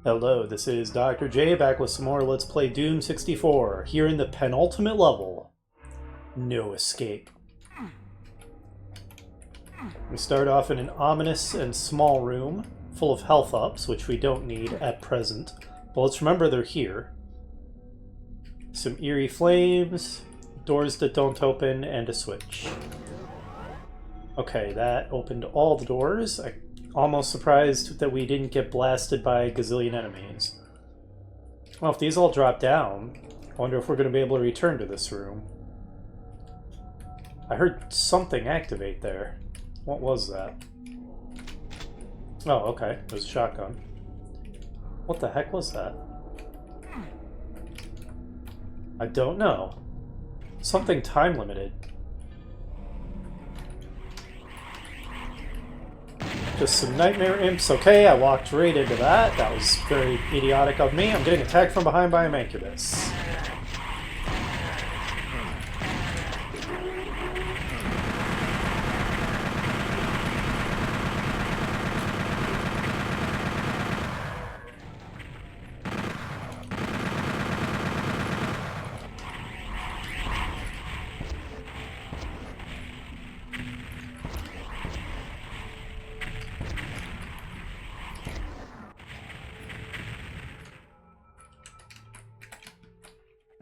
Hello, this is Dr. J back with some more Let's Play Doom 64, here in the penultimate level. No escape. We start off in an ominous and small room, full of health ups, which we don't need at present. But let's remember they're here. Some eerie flames, doors that don't open, and a switch. Okay, that opened all the doors. I'm almost surprised that we didn't get blasted by a gazillion enemies. Well, if these all drop down, I wonder if we're going to be able to return to this room. I heard something activate there. What was that? Oh, okay. It was a shotgun. What the heck was that? I don't know. Something time limited. Just some nightmare imps. Okay, I walked right into that. That was very idiotic of me. I'm getting attacked from behind by a mancubus.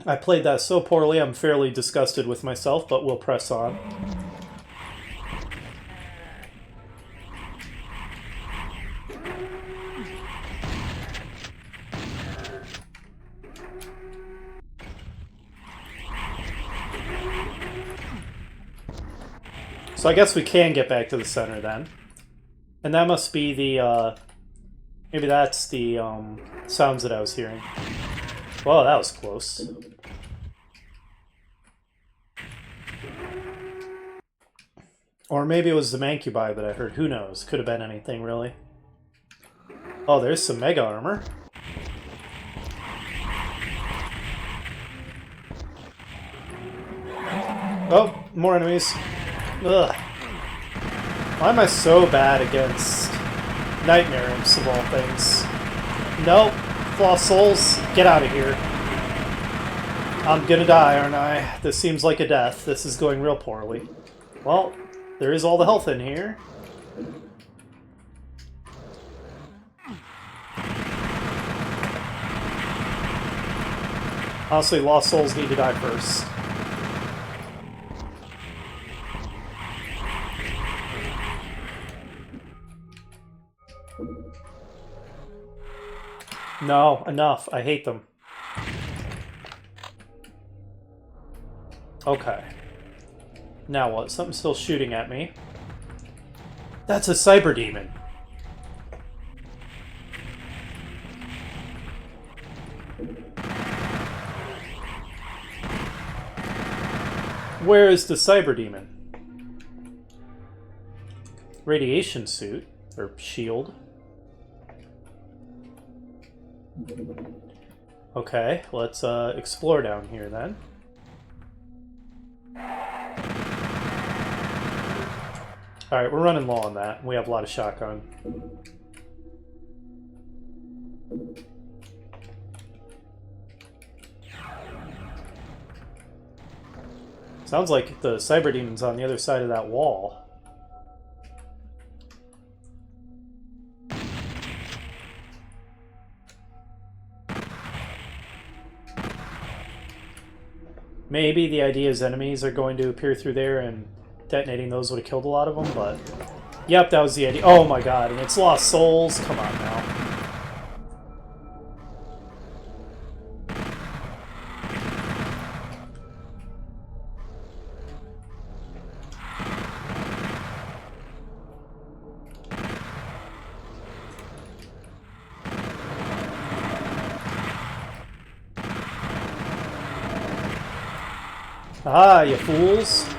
I played that so poorly, I'm fairly disgusted with myself, but we'll press on. So I guess we can get back to the center then. And that must be the, maybe that's the, sounds that I was hearing. Whoa, that was close. Or maybe it was the Mancubi that I heard. Who knows? Could have been anything, really. Oh, there's some mega armor. Oh, more enemies. Ugh. Why am I so bad against nightmare imps of all things? Nope. Lost souls, get out of here. I'm gonna die, aren't I? This seems like a death. This is going real poorly. Well, there is all the health in here. Honestly, lost souls need to die first. No, enough. I hate them. Okay. Now what? Something's still shooting at me. That's a cyber demon. Where is the cyber demon? Radiation suit, or shield. Okay, let's explore down here then. Alright, we're running low on that. We have a lot of shotgun. Sounds like the cyber demon's on the other side of that wall. Maybe the idea is enemies are going to appear through there and detonating those would have killed a lot of them, but... Yep, that was the idea. Oh my god, and it's lost souls? Come on now. Ah, you fools.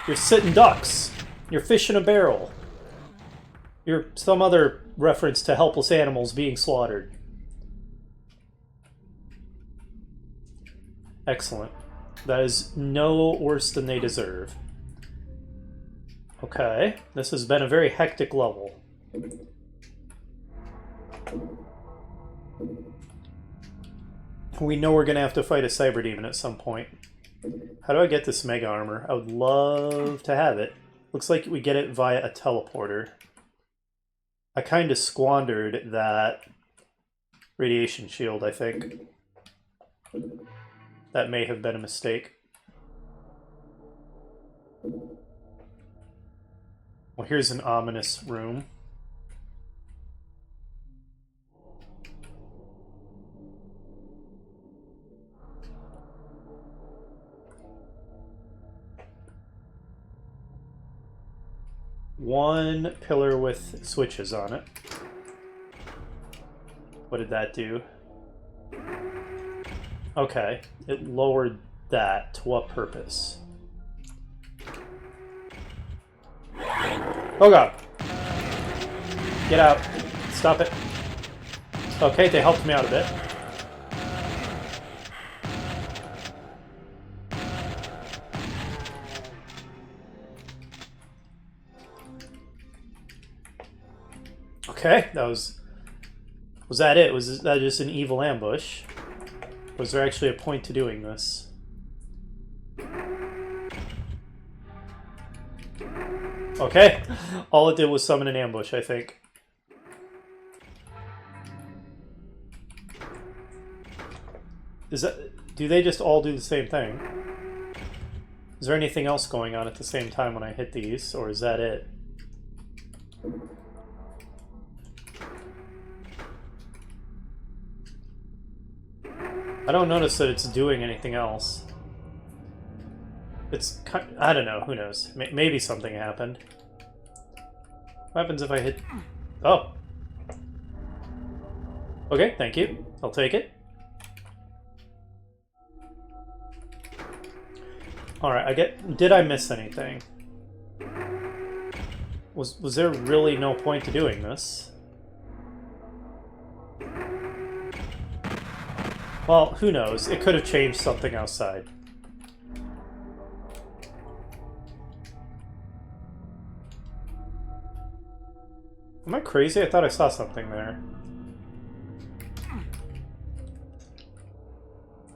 You're sitting ducks. You're fish in a barrel. You're some other reference to helpless animals being slaughtered. Excellent. That is no worse than they deserve. Okay, this has been a very hectic level. We know we're going to have to fight a cyber demon at some point. How do I get this mega armor? I would love to have it. Looks like we get it via a teleporter. I kind of squandered that radiation shield, I think. That may have been a mistake. Well, here's an ominous room. One pillar with switches on it. What did that do? Okay, it lowered that. To what purpose? Oh god! Get out. Stop it. Okay, they helped me out a bit. Okay, that was that it? Was that just an evil ambush? Was there actually a point to doing this? Okay, all it did was summon an ambush, I think. Is that... do they just all do the same thing? Is there anything else going on at the same time when I hit these, or is that it? I don't notice that it's doing anything else. It's kind of, I don't know, who knows. Maybe something happened. What happens if I hit... oh. Okay, thank you. I'll take it. Alright, did I miss anything? Was there really no point to doing this? Well, who knows? It could have changed something outside. Am I crazy? I thought I saw something there.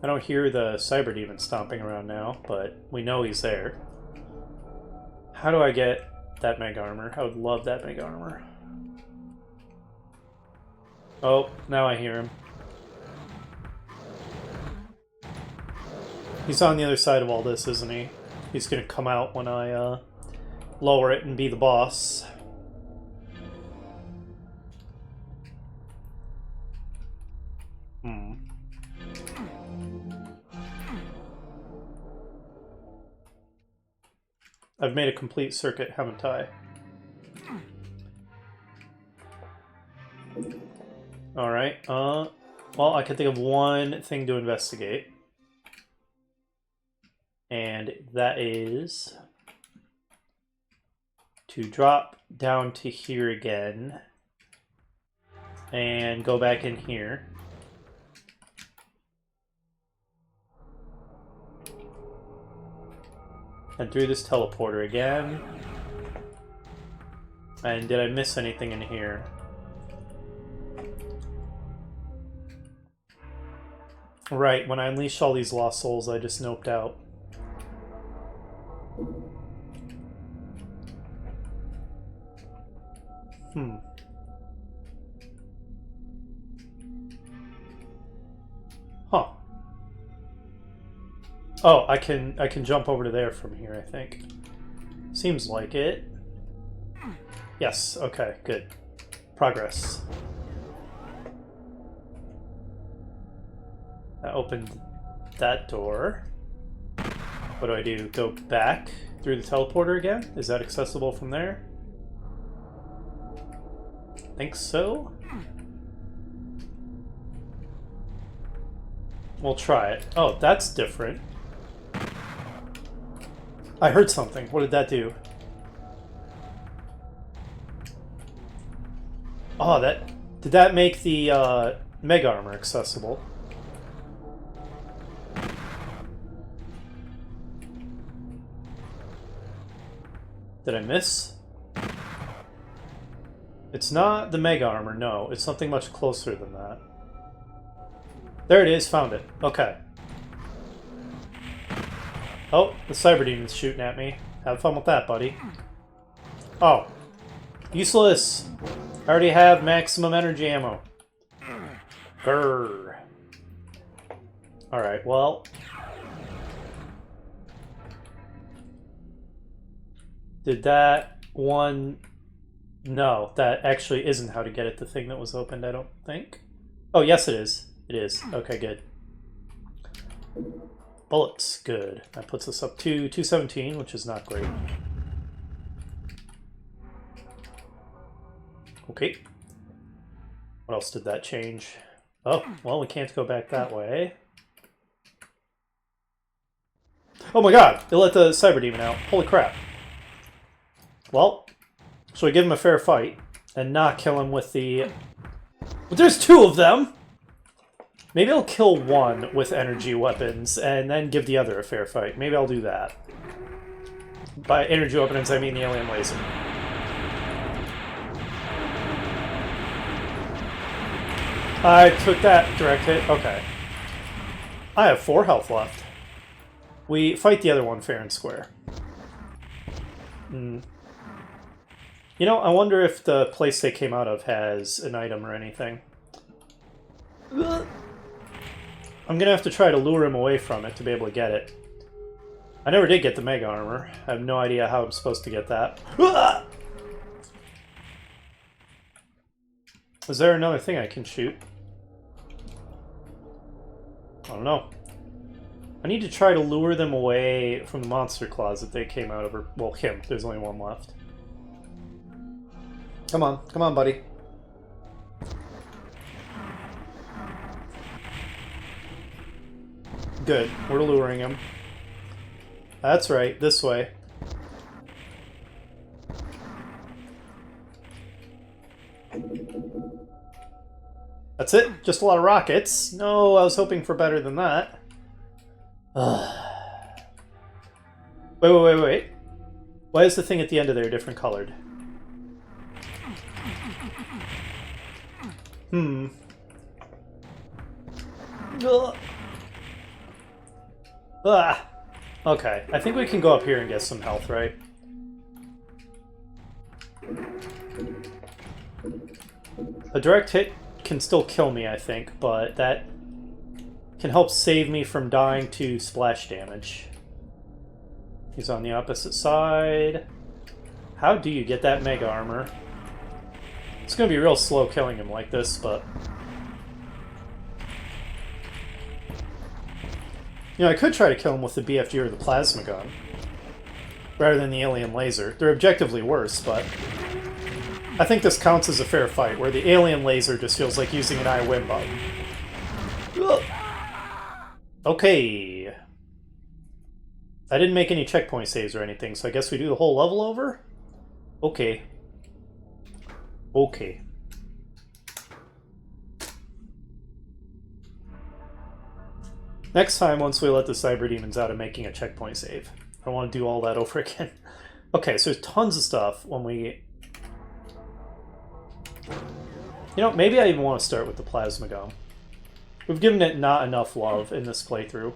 I don't hear the cyber demon stomping around now, but we know he's there. How do I get that mega armor? I would love that mega armor. Oh, now I hear him. He's on the other side of all this, isn't he? He's gonna come out when I lower it and be the boss. I've made a complete circuit, haven't I? Alright, well, I can think of one thing to investigate. And that is to drop down to here again and go back in here. And through this teleporter again. And did I miss anything in here? Right, when I unleashed all these lost souls, I just noped out. Huh. Oh, I can jump over to there from here, I think. Seems like it. Yes, okay, good. Progress. I opened that door. What do I do? Go back through the teleporter again? Is that accessible from there? I think so. We'll try it. Oh, that's different. I heard something. What did that do? Oh, did that make the mega armor accessible? Did I miss? It's not the Mega Armor, no. It's something much closer than that. There it is, found it. Okay. Oh, the Cyber Demon's shooting at me. Have fun with that, buddy. Oh. Useless! I already have maximum energy ammo. Grrr. Alright, well... Did that one... No, that actually isn't how to get at the thing that was opened, I don't think. Oh, yes it is. It is. Okay, good. Bullets, good. That puts us up to 217, which is not great. Okay. What else did that change? Oh, well, we can't go back that way. Oh my god! It let the Cyber Demon out. Holy crap. Well, so we give him a fair fight and not kill him with the... But there's two of them! Maybe I'll kill one with energy weapons and then give the other a fair fight. Maybe I'll do that. By energy weapons, I mean the alien laser. I took that direct hit. Okay. I have 4 health left. We fight the other one fair and square. You know, I wonder if the place they came out of has an item or anything. I'm gonna have to try to lure him away from it to be able to get it. I never did get the Mega Armor. I have no idea how I'm supposed to get that. Is there another thing I can shoot? I don't know. I need to try to lure them away from the monster closet they came out of. Or, well, him. There's only one left. Come on, buddy. Good. We're luring him. That's right. This way. That's it? Just a lot of rockets? No, I was hoping for better than that. Wait. Why is the thing at the end of there different colored? Okay, I think we can go up here and get some health, right? A direct hit can still kill me, I think, but that can help save me from dying to splash damage. He's on the opposite side. How do you get that Mega Armor? It's going to be real slow killing him like this, but... You know, I could try to kill him with the BFG or the plasma gun, rather than the alien laser. They're objectively worse, but... I think this counts as a fair fight, where the alien laser just feels like using an I-win button. Ugh. Okay. I didn't make any checkpoint saves or anything, so I guess we do the whole level over? Okay. Okay. Next time, once we let the Cyber Demons out, I'm making a checkpoint save. I don't want to do all that over again. Okay, so there's tons of stuff when we... You know, maybe I even want to start with the plasma gun. We've given it not enough love in this playthrough.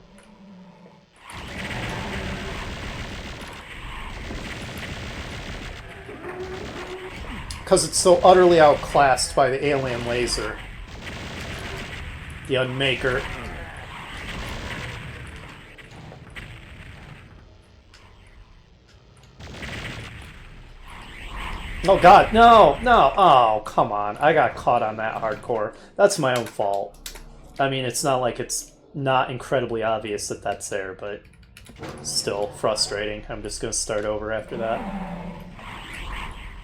Because it's so utterly outclassed by the alien laser. The Unmaker. Oh god, no! Oh, come on. I got caught on that hardcore. That's my own fault. I mean, it's not like it's not incredibly obvious that that's there, but still frustrating. I'm just gonna start over after that.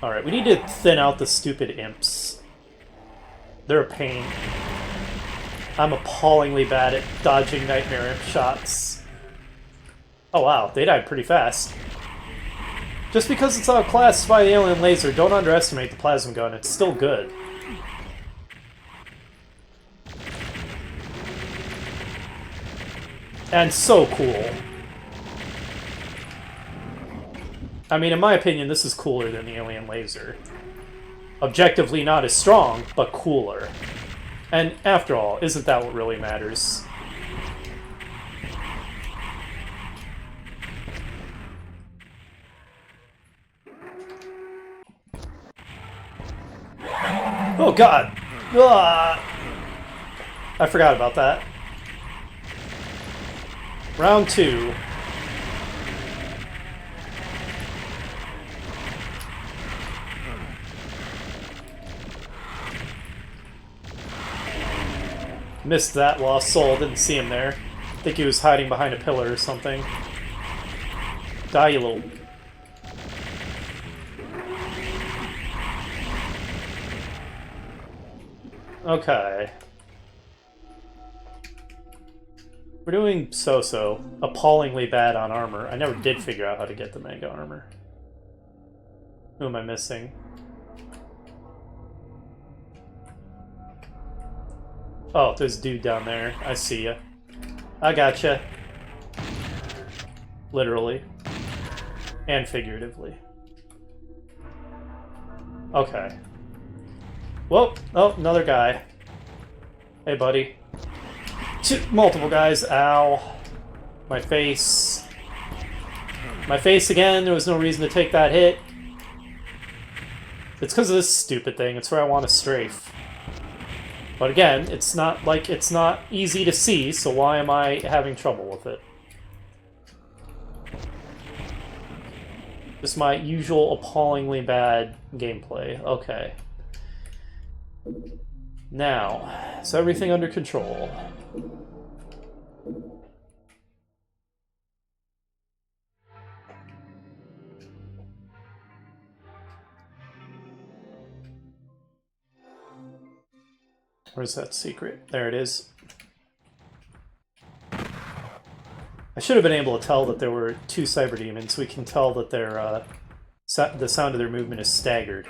Alright, we need to thin out the stupid imps. They're a pain. I'm appallingly bad at dodging Nightmare Imp shots. Oh wow, they died pretty fast. Just because it's outclassed by the alien laser, don't underestimate the plasma gun. It's still good. And so cool. I mean, in my opinion, this is cooler than the alien laser. Objectively not as strong, but cooler. And after all, isn't that what really matters? Oh god! Ugh. I forgot about that. Round 2. Missed that lost soul, didn't see him there. I think he was hiding behind a pillar or something. Die, you little... Okay. We're doing so-so. Appallingly bad on armor. I never did figure out how to get the mega armor. Who am I missing? Oh, there's a dude down there. I see ya. I gotcha. Literally. And figuratively. Okay. Whoa! Oh, another guy. Hey, buddy. Multiple guys. Ow. My face. My face again. There was no reason to take that hit. It's because of this stupid thing. It's where I want to strafe. But again, it's not like it's not easy to see, so why am I having trouble with it? Just my usual appallingly bad gameplay. Okay. Now, is everything under control? Where's that secret? There it is. I should have been able to tell that there were 2 cyber demons. We can tell that their the sound of their movement is staggered.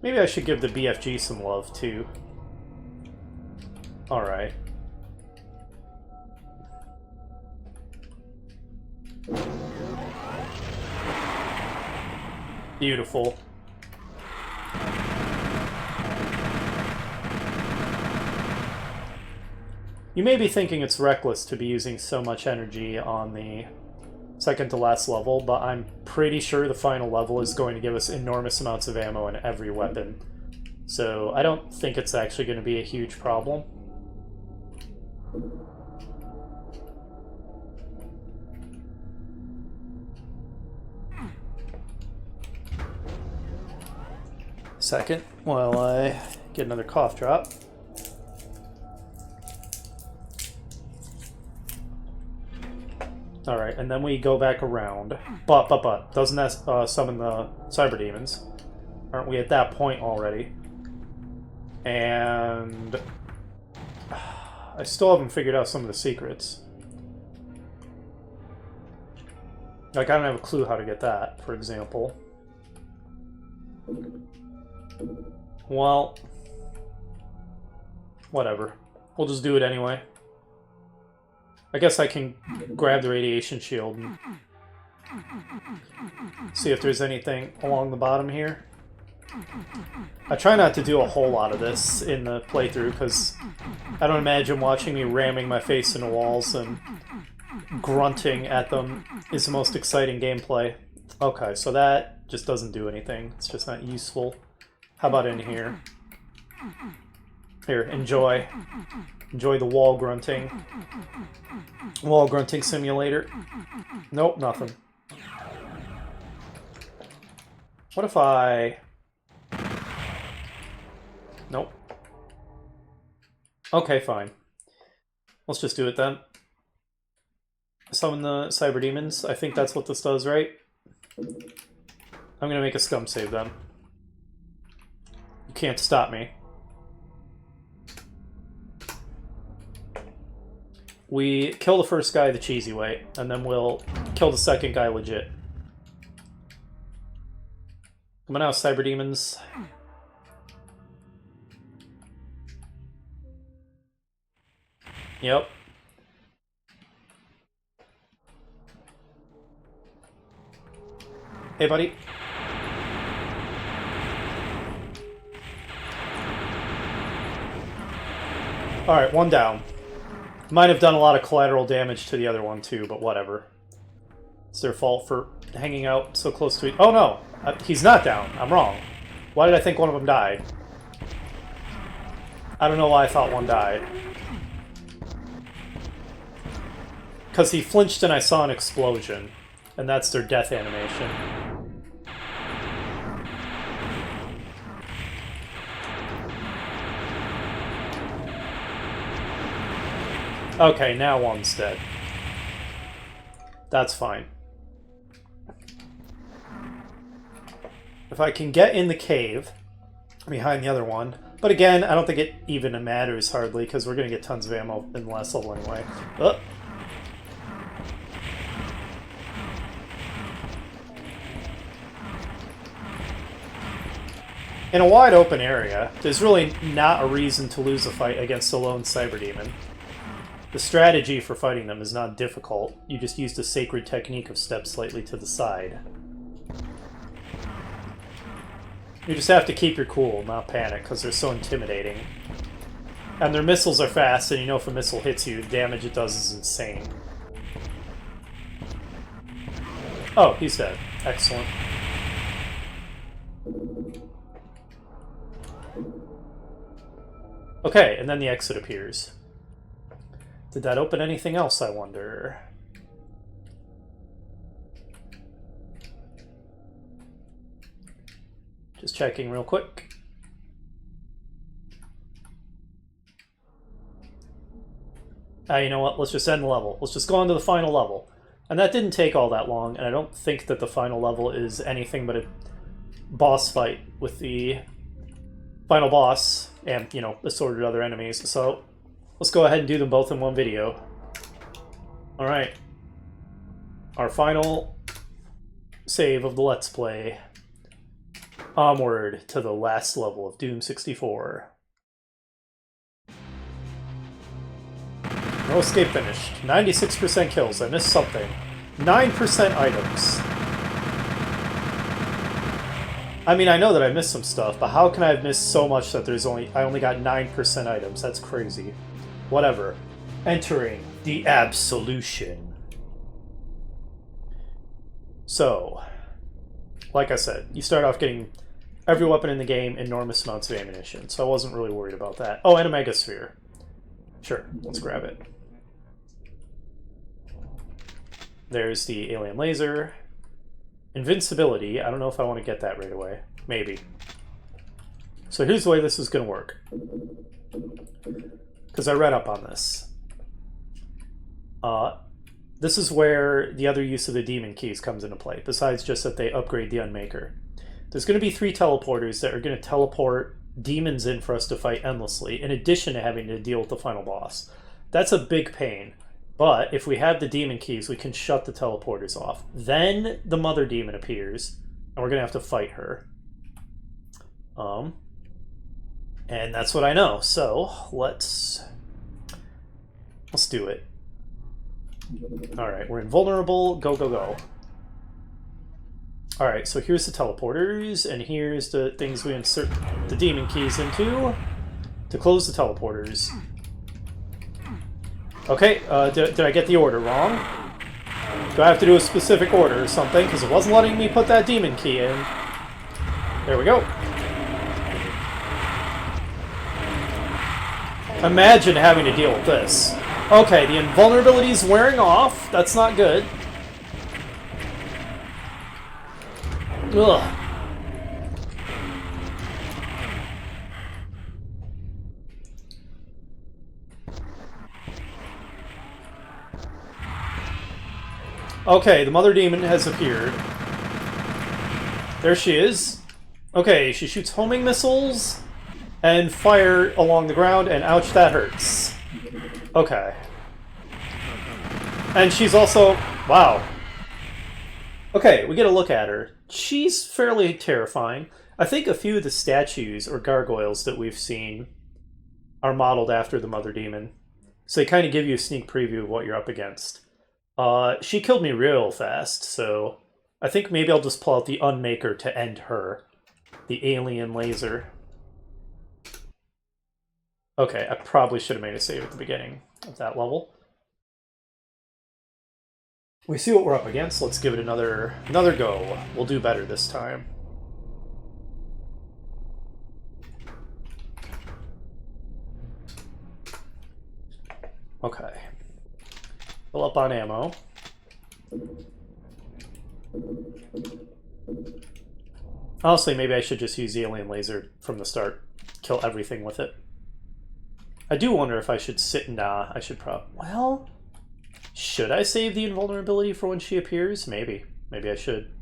Maybe I should give the BFG some love, too. Alright. Beautiful. You may be thinking it's reckless to be using so much energy on the second to last level, but I'm pretty sure the final level is going to give us enormous amounts of ammo in every weapon. So I don't think it's actually going to be a huge problem. Second, while I get another cough drop. Alright, and then we go back around. But, doesn't that summon the cyber demons? Aren't we at that point already? And... I still haven't figured out some of the secrets. Like, I don't have a clue how to get that, for example. Well... whatever. We'll just do it anyway. I guess I can grab the radiation shield and see if there's anything along the bottom here. I try not to do a whole lot of this in the playthrough, because I don't imagine watching me ramming my face into walls and grunting at them is the most exciting gameplay. Okay, so that just doesn't do anything. It's just not useful. How about in here? Here, enjoy. Enjoy the wall grunting. Wall grunting simulator. Nope, nothing. What if I... Nope. Okay, fine. Let's just do it then. Summon the cyber demons. I think that's what this does, right? I'm gonna make a scum save then. You can't stop me. We kill the first guy the cheesy way, and then we'll kill the second guy legit. Come on out, cyber demons. Yep. Hey, buddy. Alright, one down. Might have done a lot of collateral damage to the other one, too, but whatever. It's their fault for hanging out so close to it. Oh, no! He's not down. I'm wrong. Why did I think one of them died? I don't know why I thought one died. Because he flinched and I saw an explosion. And that's their death animation. Okay, now one's dead. That's fine. If I can get in the cave behind the other one, but again, I don't think it even matters hardly because we're going to get tons of ammo in the last level anyway. Oh. In a wide open area, there's really not a reason to lose a fight against a lone cyber demon. The strategy for fighting them is not difficult. You just use the sacred technique of step slightly to the side. You just have to keep your cool, not panic, because they're so intimidating. And their missiles are fast, and you know if a missile hits you, the damage it does is insane. Oh, he's dead. Excellent. Okay, and then the exit appears. Did that open anything else, I wonder? Just checking real quick. You know what? Let's just end the level. Let's just go on to the final level. And that didn't take all that long, and I don't think that the final level is anything but a boss fight with the final boss and, you know, assorted other enemies. So let's go ahead and do them both in one video. Alright. Our final save of the Let's Play. Onward to the last level of Doom 64. No escape finished. 96% kills. I missed something. 9% items. I mean, I know that I missed some stuff, but how can I have missed so much that I only got 9% items? That's crazy. Whatever. Entering the Absolution. So, like I said, you start off getting every weapon in the game, enormous amounts of ammunition, so I wasn't really worried about that. Oh, and a Megasphere. Sure, let's grab it. There's the alien laser. Invincibility, I don't know if I want to get that right away. Maybe. So here's the way this is going to work. Because I read up on this. This is where the other use of the demon keys comes into play, besides just that they upgrade the Unmaker. There's going to be 3 teleporters that are going to teleport demons in for us to fight endlessly, in addition to having to deal with the final boss. That's a big pain. But if we have the demon keys, we can shut the teleporters off. Then the mother demon appears, and we're going to have to fight her. And that's what I know. So let's do it. Alright, we're invulnerable. Go, go, go. Alright, so here's the teleporters, and here's the things we insert the demon keys into to close the teleporters. Okay, did I get the order wrong? Do I have to do a specific order or something? Because it wasn't letting me put that demon key in. There we go. Imagine having to deal with this. Okay, the invulnerability is wearing off. That's not good. Ugh. Okay, the mother demon has appeared. There she is. Okay, she shoots homing missiles and fire along the ground, and ouch, that hurts. Okay. And she's also... Wow. Okay, we get a look at her. She's fairly terrifying. I think a few of the statues or gargoyles that we've seen are modeled after the Mother Demon. So they kind of give you a sneak preview of what you're up against. She killed me real fast, so I think maybe I'll just pull out the Unmaker to end her. The alien laser. Okay, I probably should have made a save at the beginning of that level. We see what we're up against. Let's give it another go. We'll do better this time. Okay. Fill up on ammo. Honestly, maybe I should just use the alien laser from the start. Kill everything with it. I do wonder if I should sit... Nah, I should well... Should I save the invulnerability for when she appears? Maybe. Maybe I should.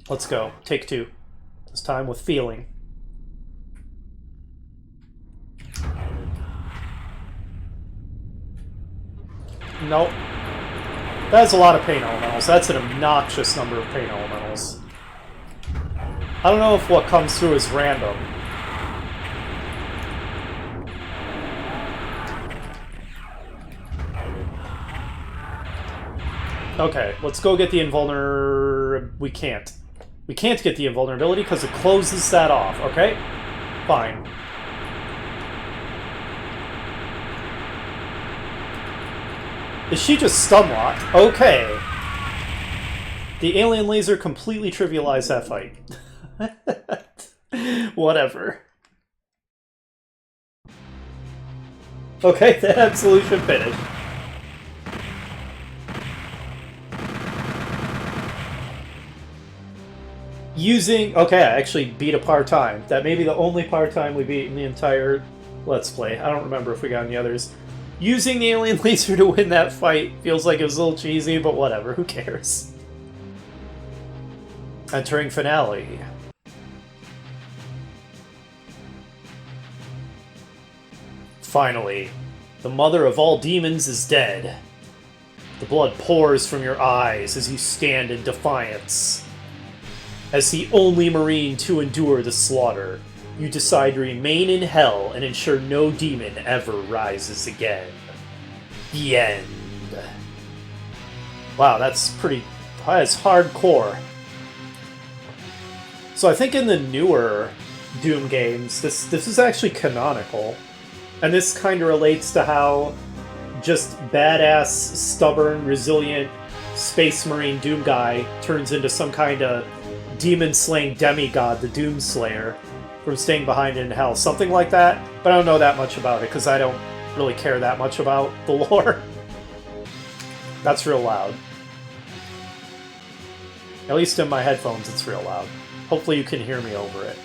Let's go. Take two. This time with feeling. Nope. That's a lot of pain elementals. That's an obnoxious number of pain elementals. I don't know if what comes through is random. Okay, let's go get the invulnerability. We can't. We can't get the invulnerability because it closes that off, okay? Fine. Is she just stun locked? Okay. The alien laser completely trivialized that fight. Whatever. Okay, that absolution finished. Okay, I actually beat a part-time. That may be the only part-time we beat in the entire Let's Play. I don't remember if we got any others. Using the alien laser to win that fight feels like it was a little cheesy, but whatever, who cares? Entering finale. Finally, the mother of all demons is dead. The blood pours from your eyes as you stand in defiance. As the only Marine to endure the slaughter, you decide to remain in hell and ensure no demon ever rises again. The end. Wow, that's hardcore. So I think in the newer Doom games, this is actually canonical. And this kind of relates to how just badass, stubborn, resilient Space Marine Doom guy turns into some kind of demon-slaying demigod, the Doomslayer, from staying behind in hell. Something like that, but I don't know that much about it, because I don't really care that much about the lore. That's real loud. At least in my headphones, it's real loud. Hopefully you can hear me over it.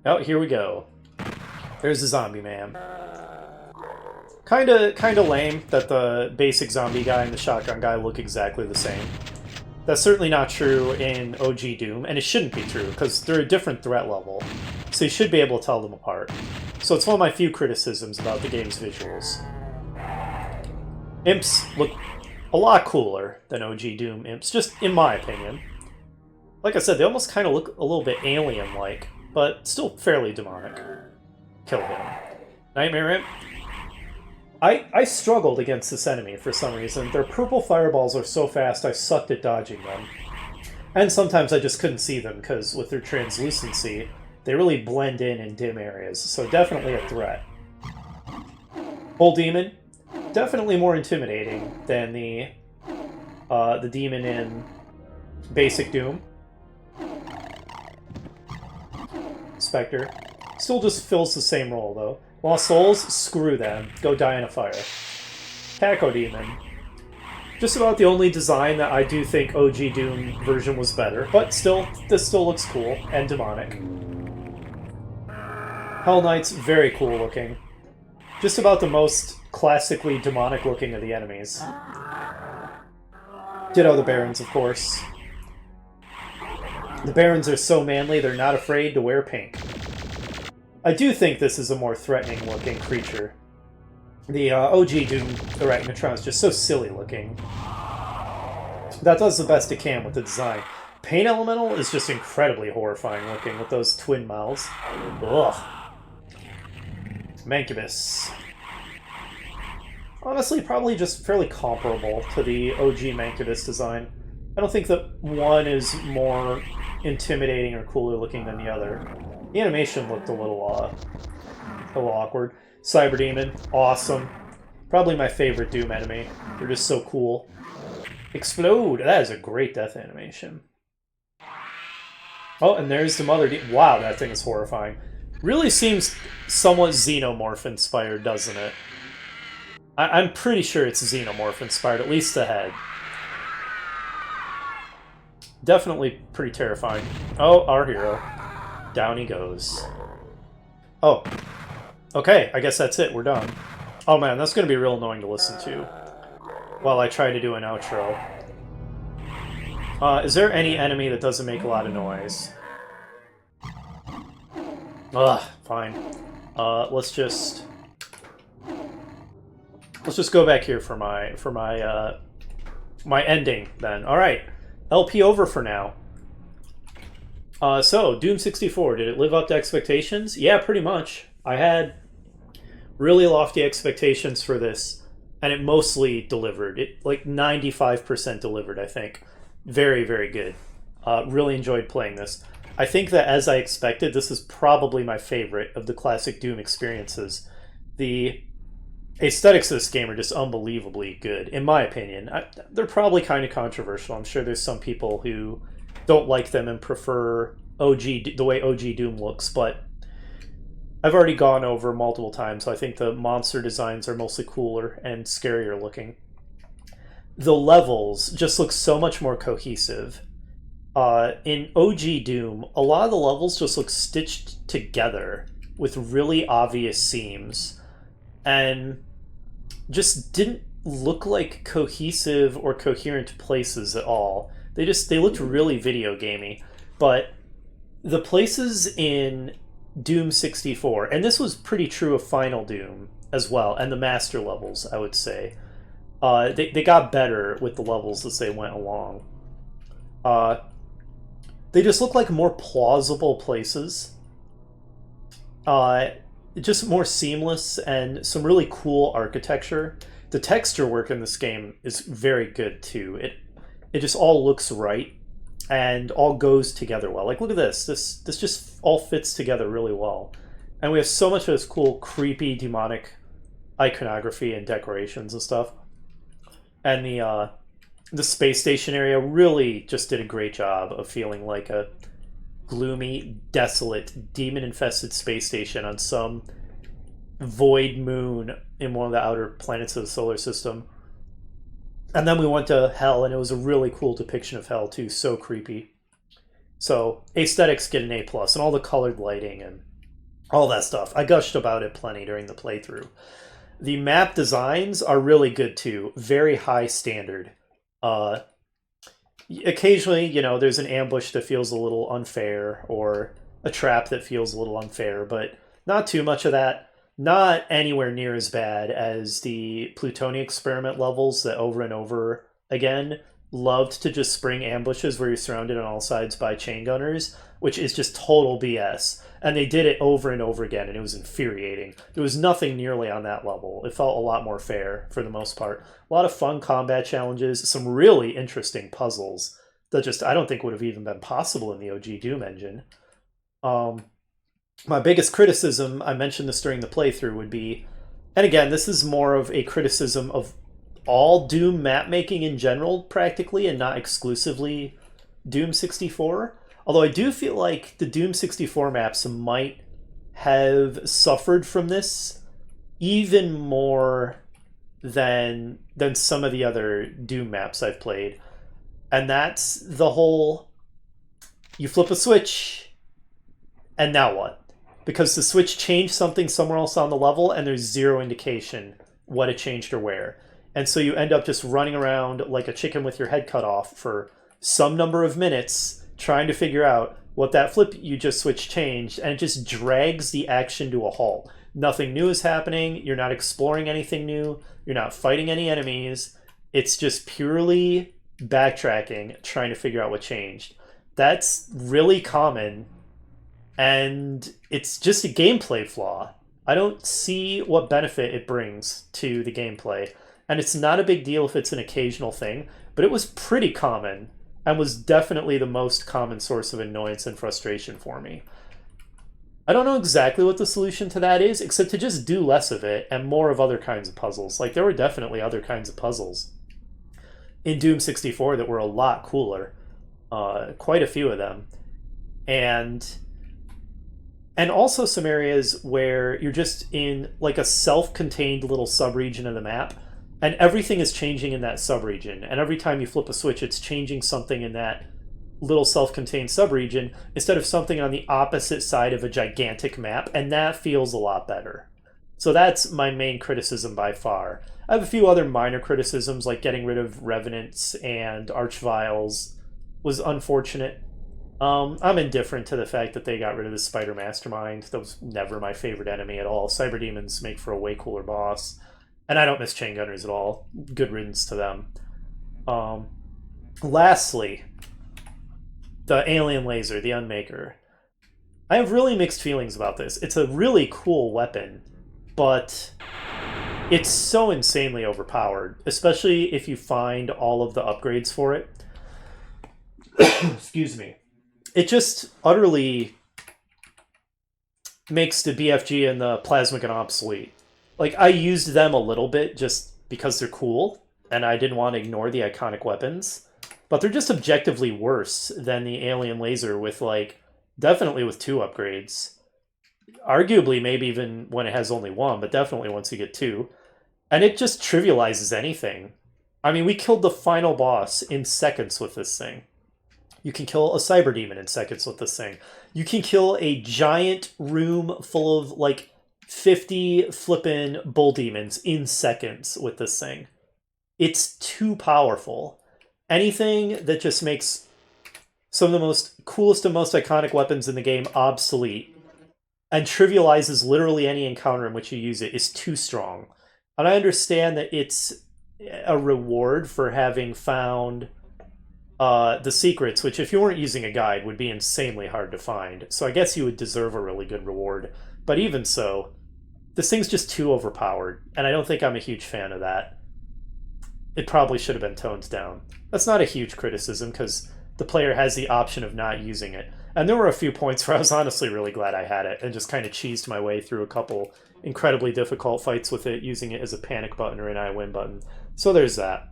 Oh, here we go. There's the zombie man. Kinda lame that the basic zombie guy and the shotgun guy look exactly the same. That's certainly not true in OG Doom, and it shouldn't be true, because they're a different threat level, so you should be able to tell them apart. So it's one of my few criticisms about the game's visuals. Imps look a lot cooler than OG Doom imps, just in my opinion. Like I said, they almost kind of look a little bit alien-like, but still fairly demonic. Kill him. Nightmare Imp. I struggled against this enemy for some reason. Their purple fireballs are so fast I sucked at dodging them. And sometimes I just couldn't see them, because with their translucency, they really blend in dim areas, so definitely a threat. Bull Demon, definitely more intimidating than the demon in Basic Doom. Spectre. Still just fills the same role, though. Lost Souls, screw them. Go die in a fire. Taco Demon. Just about the only design that I do think OG Doom version was better, but still, this still looks cool and demonic. Hell Knight's very cool looking. Just about the most classically demonic looking of the enemies. Ditto the Barons, of course. The Barons are so manly, they're not afraid to wear pink. I do think this is a more threatening looking creature. The OG Doom Arachnotron is just so silly looking. That does the best it can with the design. Pain Elemental is just incredibly horrifying looking with those twin mouths. Ugh. Mancubus. Honestly, probably just fairly comparable to the OG Mancubus design. I don't think that one is more intimidating or cooler looking than the other. The animation looked a little awkward. Cyber Demon, awesome. Probably my favorite Doom enemy. They're just so cool. Explode! That is a great death animation. Oh, and there's the Mother Demon. Wow, that thing is horrifying. Really seems somewhat Xenomorph-inspired, doesn't it? I'm pretty sure it's Xenomorph-inspired, at least the head. Definitely pretty terrifying. Oh, our hero. Down he goes. Oh. Okay, I guess that's it. We're done. Oh man, that's going to be real annoying to listen to while I try to do an outro. Is there any enemy that doesn't make a lot of noise? Ugh, fine. Let's just go back here for my my ending then. All right, LP over for now. So Doom 64, did it live up to expectations? Yeah, pretty much. I had really lofty expectations for this, and it mostly delivered. It like 95% delivered, I think. Very, very good. Really enjoyed playing this. I think that, as I expected, this is probably my favorite of the classic Doom experiences. The aesthetics of this game are just unbelievably good, in my opinion. They're probably kind of controversial. I'm sure there's some people who don't like them and prefer the way OG Doom looks, but I've already gone over multiple times, so I think the monster designs are mostly cooler and scarier looking. The levels just look so much more cohesive. In OG Doom, a lot of the levels just look stitched together with really obvious seams, and just didn't look like cohesive or coherent places at all. They looked really video gamey. But the places in Doom 64, and this was pretty true of Final Doom as well, and the master levels, I would say, they got better with the levels as they went along. They just look like more plausible places. Just more seamless and some really cool architecture. The texture work in this game is very good too. It just all looks right and all goes together well. Like, look at this. This just all fits together really well. And we have so much of this cool, creepy, demonic iconography and decorations and stuff. And the space station area really just did a great job of feeling like a gloomy, desolate, demon-infested space station on some void moon in one of the outer planets of the solar system. And then we went to Hell, and it was a really cool depiction of Hell, too. So creepy. So, aesthetics get an A+, and all the colored lighting and all that stuff. I gushed about it plenty during the playthrough. The map designs are really good, too. Very high standard. Occasionally, there's an ambush that feels a little unfair, or a trap that feels a little unfair, but not too much of that. Not anywhere near as bad as the Plutonian experiment levels that over and over again loved to just spring ambushes where you're surrounded on all sides by chain gunners, which is just total BS. And they did it over and over again, and it was infuriating. There was nothing nearly on that level. It felt a lot more fair for the most part. A lot of fun combat challenges, some really interesting puzzles that just I don't think would have even been possible in the OG Doom engine. My biggest criticism, I mentioned this during the playthrough, would be, and again, this is more of a criticism of all Doom map making in general, practically, and not exclusively Doom 64. Although I do feel like the Doom 64 maps might have suffered from this even more than some of the other Doom maps I've played. And that's the whole, you flip a switch, and now what? Because the switch changed something somewhere else on the level, and there's zero indication what it changed or where. And so you end up just running around like a chicken with your head cut off for some number of minutes, trying to figure out what that flip you just switched changed, and it just drags the action to a halt. Nothing new is happening. You're not exploring anything new. You're not fighting any enemies. It's just purely backtracking, trying to figure out what changed. That's really common, and it's just a gameplay flaw. I don't see what benefit it brings to the gameplay. And it's not a big deal if it's an occasional thing, but it was pretty common and was definitely the most common source of annoyance and frustration for me. I don't know exactly what the solution to that is, except to just do less of it and more of other kinds of puzzles. Like, there were definitely other kinds of puzzles in Doom 64 that were a lot cooler. Quite a few of them. And also some areas where you're just in like a self-contained little subregion of the map, and everything is changing in that subregion. And every time you flip a switch, it's changing something in that little self-contained subregion instead of something on the opposite side of a gigantic map, and that feels a lot better. So that's my main criticism by far. I have a few other minor criticisms, like getting rid of Revenants and Archviles was unfortunate. I'm indifferent to the fact that they got rid of the Spider Mastermind. That was never my favorite enemy at all. Cyber Demons make for a way cooler boss. And I don't miss Chain Gunners at all. Good riddance to them. Lastly, the Alien Laser, the Unmaker. I have really mixed feelings about this. It's a really cool weapon, but it's so insanely overpowered, especially if you find all of the upgrades for it. Excuse me. It just utterly makes the BFG and the Plasma Gun obsolete. Like, I used them a little bit just because they're cool, and I didn't want to ignore the iconic weapons. But they're just objectively worse than the Alien Laser with, like, definitely with 2 upgrades. Arguably, maybe even when it has only 1, but definitely once you get 2. And it just trivializes anything. I mean, we killed the final boss in seconds with this thing. You can kill a Cyber Demon in seconds with this thing. You can kill a giant room full of, like, 50 flippin' Bull Demons in seconds with this thing. It's too powerful. Anything that just makes some of the most coolest and most iconic weapons in the game obsolete and trivializes literally any encounter in which you use it is too strong. And I understand that it's a reward for having found the secrets, which if you weren't using a guide would be insanely hard to find. So I guess you would deserve a really good reward. But even so, this thing's just too overpowered, and I don't think I'm a huge fan of that. It probably should have been toned down. That's not a huge criticism, because the player has the option of not using it. And there were a few points where I was honestly really glad I had it, and just kind of cheesed my way through a couple incredibly difficult fights with it, using it as a panic button or an I win button. So there's that.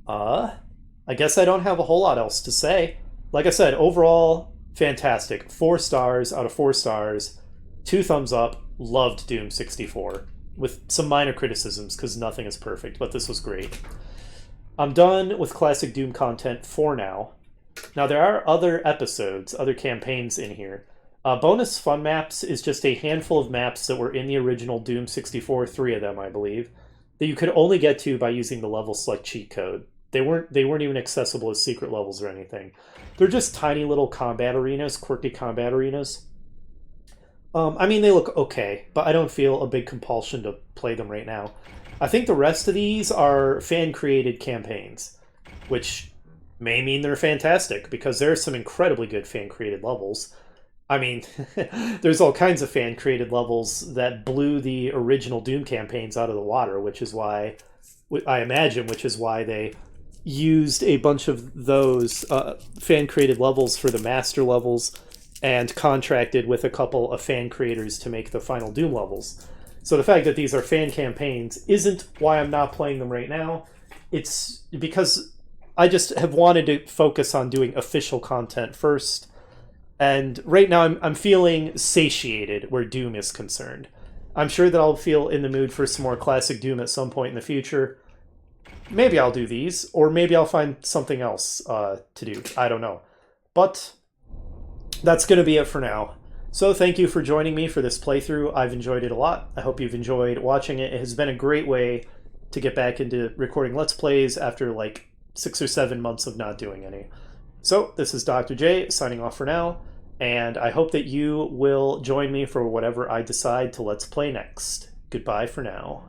I guess I don't have a whole lot else to say. Like I said, overall, fantastic. 4 stars out of 4 stars. 2 thumbs up. Loved Doom 64. With some minor criticisms, because nothing is perfect, but this was great. I'm done with classic Doom content for now. Now, there are other episodes, other campaigns in here. Bonus Fun Maps is just a handful of maps that were in the original Doom 64, 3 of them, I believe, that you could only get to by using the level select cheat code. They weren't even accessible as secret levels or anything. They're just tiny little combat arenas, quirky combat arenas. I mean, they look okay, but I don't feel a big compulsion to play them right now. I think the rest of these are fan-created campaigns, which may mean they're fantastic, because there are some incredibly good fan-created levels. I mean, there's all kinds of fan-created levels that blew the original Doom campaigns out of the water, which is why, I imagine, they used a bunch of those fan-created levels for the master levels and contracted with a couple of fan creators to make the final Doom levels. So the fact that these are fan campaigns isn't why I'm not playing them right now. It's because I just have wanted to focus on doing official content first. And right now I'm feeling satiated where Doom is concerned. I'm sure that I'll feel in the mood for some more classic Doom at some point in the future. Maybe I'll do these, or maybe I'll find something else to do. I don't know. But that's going to be it for now. So thank you for joining me for this playthrough. I've enjoyed it a lot. I hope you've enjoyed watching it. It has been a great way to get back into recording Let's Plays after like 6 or 7 months of not doing any. So this is Dr. J signing off for now, and I hope that you will join me for whatever I decide to let's play next. Goodbye for now.